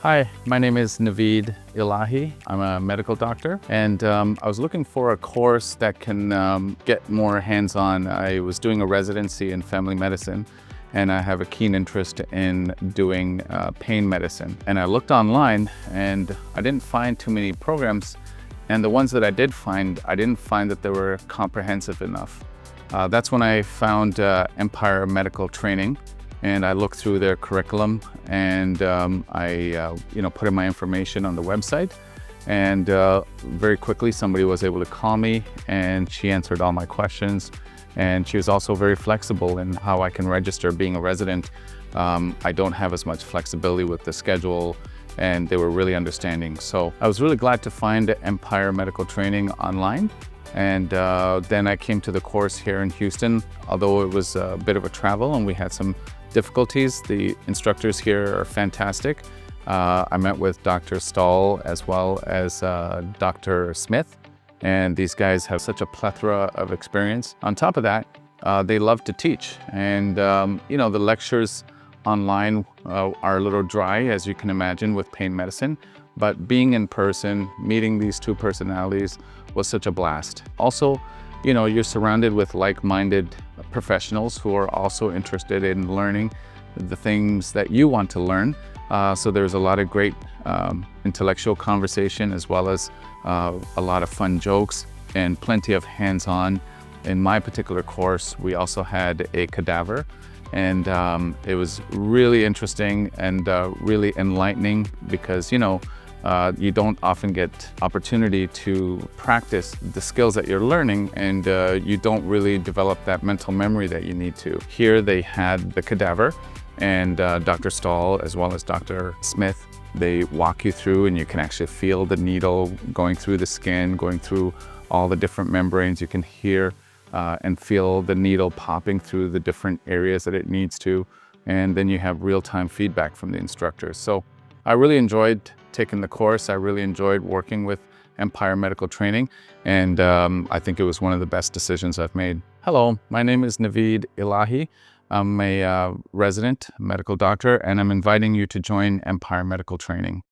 Hi, my name is Naveed Ilahi. I'm a medical doctor, and I was looking for a course that can get more hands-on. I was doing a residency in family medicine, and I have a keen interest in doing pain medicine. And I looked online, and I didn't find too many programs, and the ones that I did find, I didn't find that they were comprehensive enough. That's when I found Empire Medical Training. And I looked through their curriculum, and I put in my information on the website, and very quickly somebody was able to call me, and she answered all my questions, and she was also very flexible in how I can register. Being a resident, I don't have as much flexibility with the schedule, and they were really understanding. So I was really glad to find Empire Medical Training online. And then I came to the course here in Houston. Although it was a bit of a travel and we had some difficulties, the instructors here are fantastic. I met with Dr. Stahl as well as Dr. Smith, and these guys have such a plethora of experience. On top of that, they love to teach, and the lectures online are a little dry, as you can imagine, with pain medicine. But being in person, meeting these two personalities was such a blast. Also, you're surrounded with like-minded professionals who are also interested in learning the things that you want to learn. So there's a lot of great intellectual conversation, as well as a lot of fun jokes and plenty of hands-on. In my particular course, we also had a cadaver, and it was really interesting and really enlightening because, you don't often get opportunity to practice the skills that you're learning, and you don't really develop that mental memory that you need to. Here they had the cadaver, and Dr. Stahl as well as Dr. Smith, they walk you through, and you can actually feel the needle going through the skin, going through all the different membranes. You can hear and feel the needle popping through the different areas that it needs to, and then you have real-time feedback from the instructors. So I really enjoyed taking the course. I really enjoyed working with Empire Medical Training, and I think it was one of the best decisions I've made. Hello, my name is Naveed Ilahi. I'm a resident medical doctor, and I'm inviting you to join Empire Medical Training.